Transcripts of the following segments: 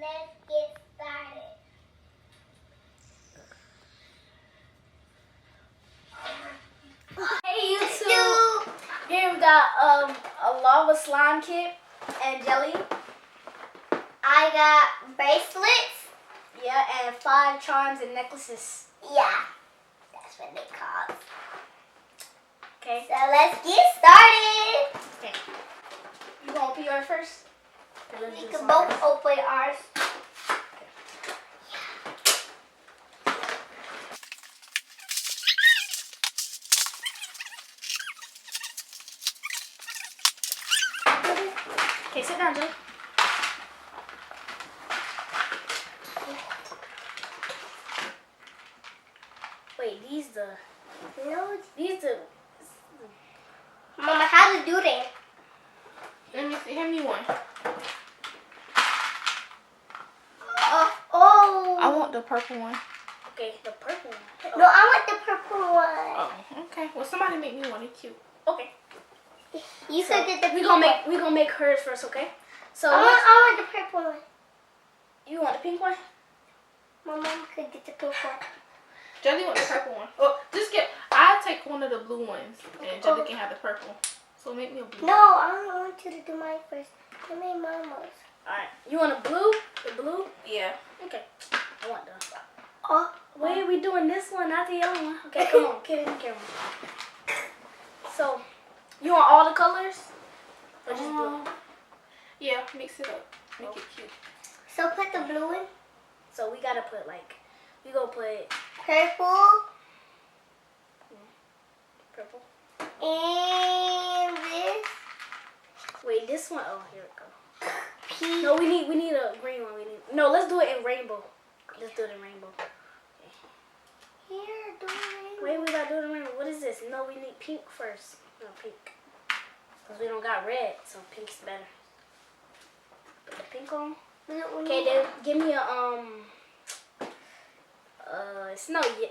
let's get started. Hey YouTube! Here we got a lava slime kit and jelly. I got bracelets. Yeah, and 5 charms and necklaces. Yeah, that's what they call. Okay. So let's get started. Okay. You gonna open yours first? We can both open ours. Okay, sit down, Joe. Wait, these the... No, These the... Mama, how to do that? Let me see. Hand me one. Oh. I want the purple one. Okay, the purple one. No, I want the purple one. Oh, okay. Well, somebody make me one. It's cute. Okay. You So, said that the we pink gonna make hers first, okay? So I want the purple one. you want the pink one? My mom could get the pink one. Jelly want the purple one. Oh, just get. I'll take one of the blue ones, and Jelly can have the purple. So make me a blue. No, I don't want you to do mine first. I made mama's. Alright. You want a blue? The blue? Yeah. Okay. I want the... Oh, Wait, we doing this one, not the other one. Okay, come on, get in the camera. So, you want all the colors? Or just blue? Yeah, mix it up. Make it cute. so put the blue in. So we gotta put like, we gonna put Purple. purple. And this. Wait, this one, oh, here it go. Pink. No, we need a green one. No, let's do it in rainbow. Let's do it in rainbow. Here, do it. Wait, we gotta do it in rainbow. What is this? No, we need pink first. No, pink. Because we don't got red, so pink's better. Put the pink on. Okay, then give me a,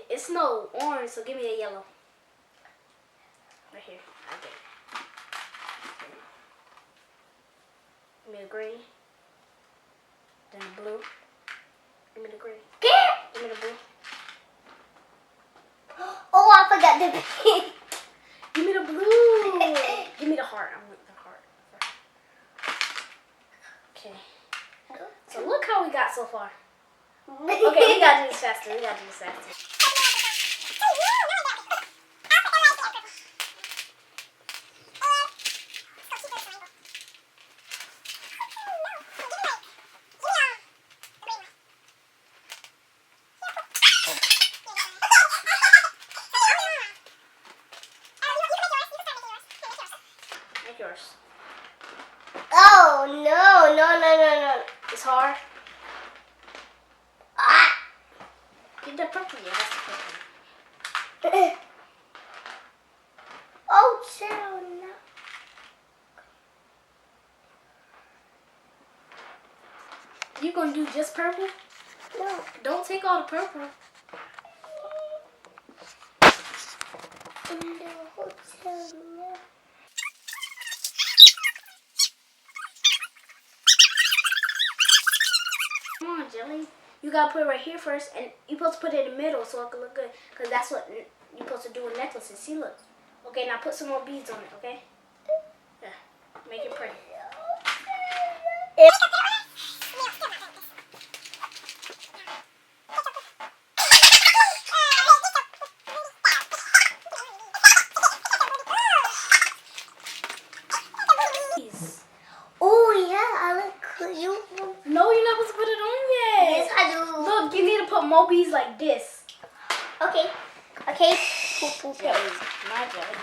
it's no orange, so give me a yellow. Right here. Okay. Give me a green. Then a blue. Give me the green. Give me the blue. Oh, I forgot the pink. Give me the blue. Give me the heart. I want the heart. Okay. So look how we got so far. Okay, we gotta do this faster. We gotta do this faster. Make yours. Oh, no. It's hard. Ah. Get the purple. Yeah, that's the purple. Oh, chill, no. You gonna do just purple? No. Don't take all the purple. In the hotel, no. Come on, Jelly. You gotta put it right here first, and you're supposed to put it in the middle so it can look good. Because that's what you're supposed to do with necklaces. See, look. Okay, now put some more beads on it, okay? Yeah. Make it pretty. Oh, yeah, I look you. No, you're not supposed to put it on yet. Yes, I do. Look, you need to put more beads like this. Okay. Jelly, not Jelly.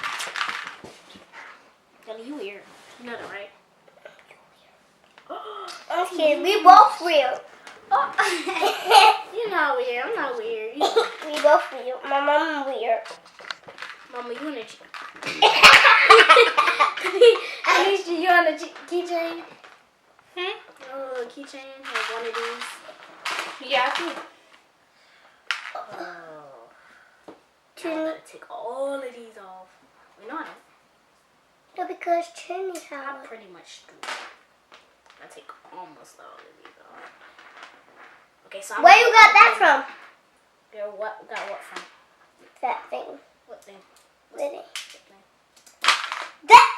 Jelly, you weird. You know that, right? Okay, we both real. Oh. You're not weird. I'm not weird. We both real. My mom weird. Mama, you on the Anisha, you on the keychain? Oh, keychain has one of these. Yeah, I think. Oh. I'm gonna take all of these off. We know I don't. No, because Trin I have pretty much do. I take almost all of these off. Okay, so I'm Where you got that from? Yeah, what? Got what from? That thing. What thing? What thing? What thing? That.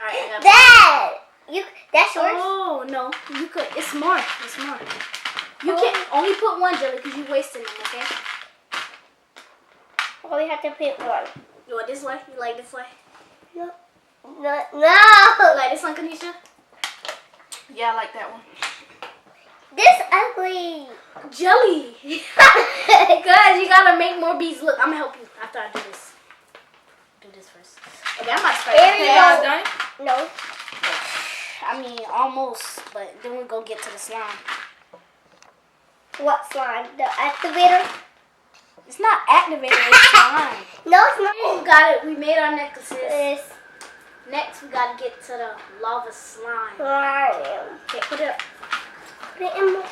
Alright, I got That. That's yours. Oh no, you could. It's more. It's more. You can only put one, Jelly, because you're wasting them. Okay. Oh, we have to pick one. You want this way? You like this way? No. You No. like this one, Kanisha? Yeah, I like that one. This ugly. Jelly. Guys, you gotta make more beads. Look, I'm gonna help you after I do this. Do this first. Okay, I might start. There you Y'all go. done? No. I mean, almost, but then we go get to the slime. What slime? The activator? It's not activated. It's slime. No, it's not. We got it. We made our necklaces. It's Next, we gotta get to the lava slime. slime. Okay, put it up. Put it in my...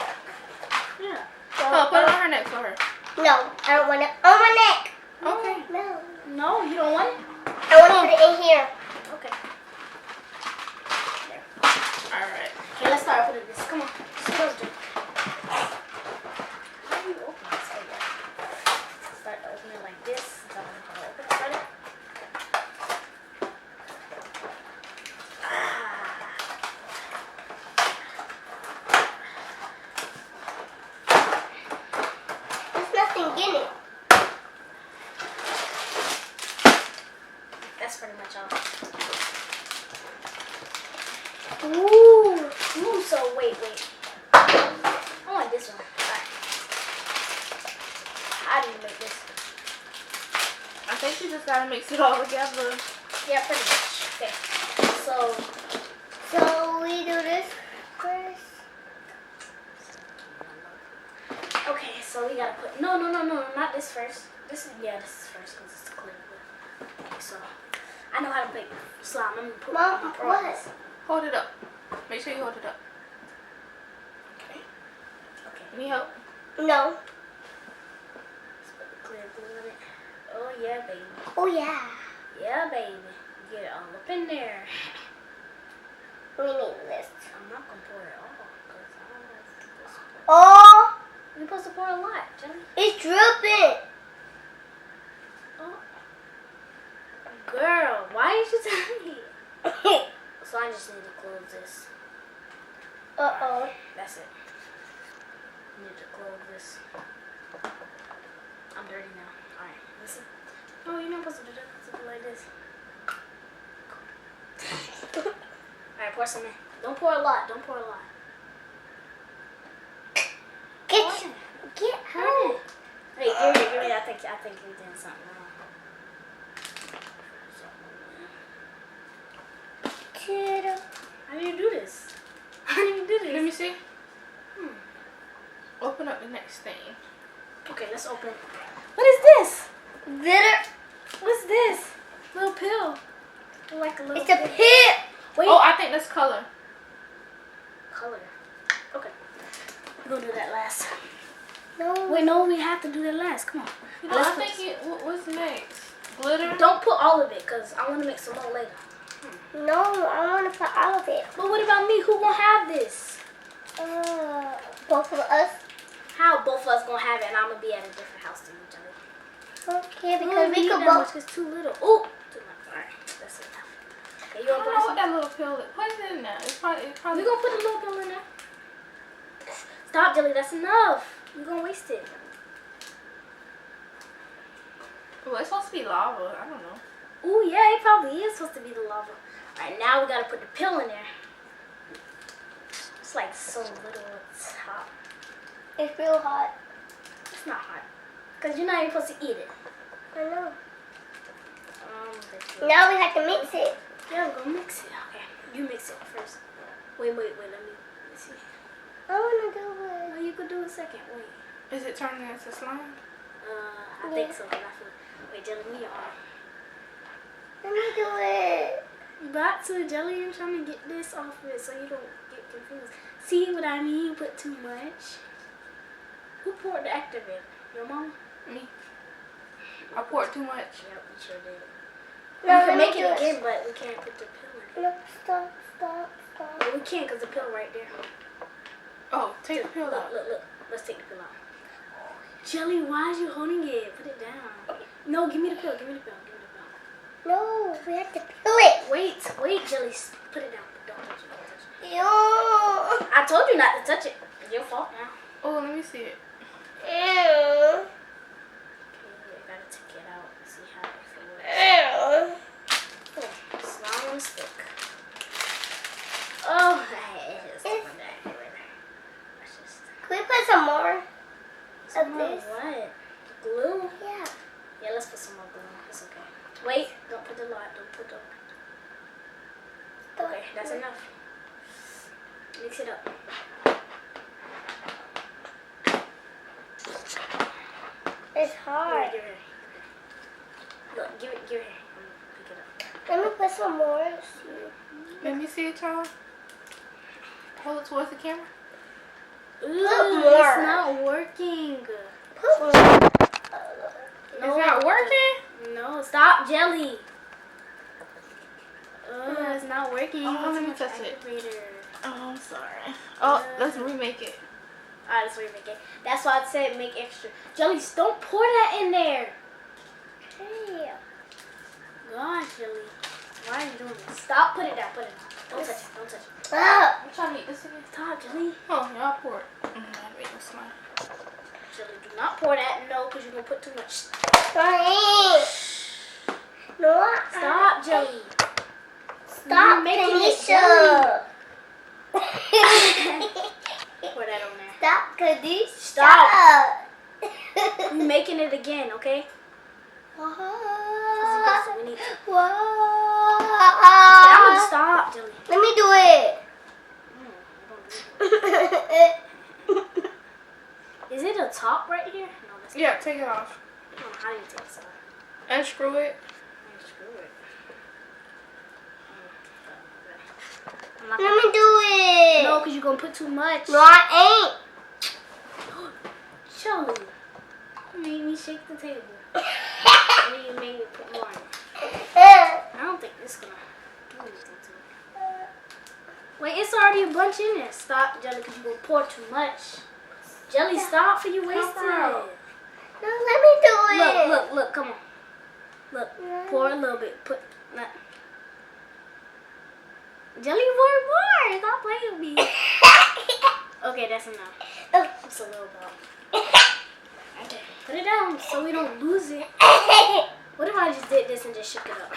Yeah. Oh, put it on her neck for her. No, I don't want it on my neck. Okay. No. No, you don't want it? I want to put it in here. Okay. Alright. Okay, let's start putting this. Come on. Supposed to. How do you open this? Oh, yeah. Start to open it like this. Start it. There's nothing in it. That's pretty much all. Ooh. Ooh, so wait. I want this one. Alright. How do you make this? I think you just gotta mix it all together. Yeah, pretty much. Okay. So we do this first. okay, so we gotta put no, not this first. This is first because it's clear. Okay, so I know how to make slime. I'm gonna put Mom, my what? pearls. Hold it up. Make sure you hold it up. Okay. Okay. Need help? No. Let's put the clear glue in it. Oh yeah, baby. Oh yeah. Yeah, baby. Get it all up in there. We need this. I'm not gonna pour it all because I don't know if you're supposed to pour. Oh, You're supposed to pour a lot, Jenny. it's dripping. Oh. Girl, why did you tell me? So I just need to close this. Uh-oh. That's it. Need to close this. I'm dirty now. Alright, listen. No, you're not supposed to do that. You're supposed to do like this. Alright, pour some in. Don't pour a lot. Don't pour a lot. Get Hurry. out. Hey, give me. I think you're doing something wrong. Kiddo. How do you do this? How do you do this? Let me see. Open up the next thing. Okay, let's open it. What is this? Glitter. What's this? Little pill. Like a little It's a pill. pit. Wait. Oh, I think that's color. Color. Okay. We're gonna do that last. No. Wait, no, we have to do that last. Come on. No, Let's I put think this- what's next? Glitter? Don't put all of it, because I want to make some more later. No, I want to put all of it. But what about me? Who gonna have this? Both of us. How both of us gonna have it and I'm gonna be at a different house than each other? Okay, because we could that both. much. It's too little. Ooh, too much. Alright, that's enough. Okay, you I want don't to know put what that little pill is. Put it in there. It's probably We're gonna put a little pill in there. Stop, Jelly. That's enough. You're gonna waste it. well, it's supposed to be lava. I don't know. Ooh, yeah, it probably is supposed to be the lava. Alright, now we gotta put the pill in there. It's like so little. It's hot. It's real hot. It's not hot. Because you're not even supposed to eat it. I know. That's Now we have to mix it. Yeah, we're gonna mix it. Okay, you mix it first. Wait, let me see. I want to do Oh, you could do it second. Wait. Is it turning into slime? I think so. Cause I feel. Wait, Jelly, me on. Let me do it. You got to, Jelly. I'm trying to get this off of it so you don't get confused. See what I mean? You put too much. Who poured the activator? Your mom? Me. I poured too much. Yep, you sure did. No, We let can me make do it it. again, but we can't put the pill in it. No, stop. But we can't because the pill right there. Oh, take the pill Look, out. look, look. Let's take the pill out. Jelly, why is you holding it? Put it down. No, give me the pill. Give me the pill. Give me the pill. No, we have to peel it. Wait, Jelly. Put it down. Don't touch it. Don't touch it. Ew. I told you not to touch it. It's your fault now. Oh, let me see it. Ew. Okay, I gotta take it out and see how it works. Ew. Oh, slime on a stick. Oh, I just put that everywhere. That's just. Can we put some more Some of more this? what? Glue? Yeah. Yeah, let's put some more glue. It's okay. Wait, don't put the lot. Don't put the. Okay, that's enough. Mix it up. It's hard. Give it here. Look, give it here. I'm gonna pick it up. Let me put some more. Let me see it, child. Hold it towards the camera. Ooh, more. it's not working. Put more. It's not working? No, stop, Jelly. It's not working. Oh, let me It's touch it. activator. Oh, I'm sorry. Oh, let's remake it. Alright, let's remake it. That's why I said make extra. Jelly, don't pour that in there. Hey. God, Jelly. Why are you doing this? Stop. Put it down. Put it down. Don't touch it. Don't touch it. Ah. I'm trying to eat this again. Stop, Jelly. Oh, y'all pour it. Make it smile. Jelly, do not pour that. No, because you're going to put too much. Sorry. No. Stop, Jelly. Stop, You're making it Kanisha. Pour that on there. Stop, Kanisha. Stop. You're making it again, okay? Whoa. We need to. Whoa. Okay, I'm going to stop, Jelly. Let me do it. Is it a top right here? No, that's Yeah, take it off. how do you take this off? Unscrew it. Screw it. I'm not Let gonna me do it. No, because you're going to put too much. No, I Jelly. You made me shake the table. And you made me put more in it. ain't. I don't think this is going to do anything to it. Wait, it's already a bunch in there. Stop, Jelly, because you're going to pour too much. Jelly, stop for you wasting out. it. No, let me do it. Look, come on. Look, pour a little bit. Put that. Jelly, more. Stop playing with me. Okay, that's enough. Just a little bit. Okay, put it down so we don't lose it. What if I just did this and just shook it up?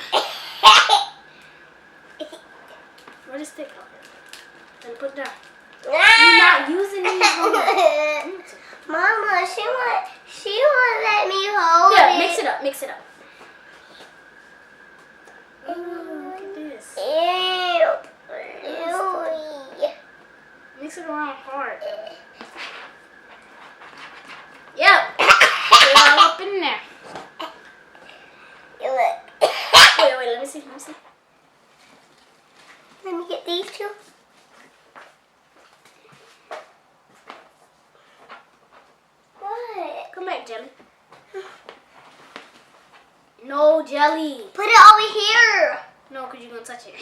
Where's the stick out here? Then put it down. You're not using these no more. Mama, she won't let me hold it. Yeah, mix it up. Mix it up. Ooh, look at this. Ew. Ew. Mix it around hard. Yep. Put it all up in there. Look. Wait, let me see. Let me get these two. What? Come back, Jelly. No, Jelly. Put it over here. No, because you're going to touch it.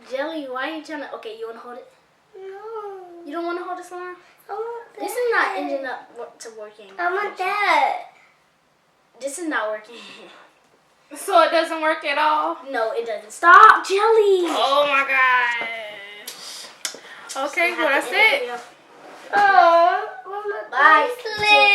Jelly, why are you trying to... Okay, you want to hold it? No. You don't want to hold the slime? I want This that. is not ending up to working. I want that. This is not working. So it doesn't work at all? No, it doesn't. Stop, Jelly. Oh my gosh. Okay, well that's it. Oh, Bye. bracelet.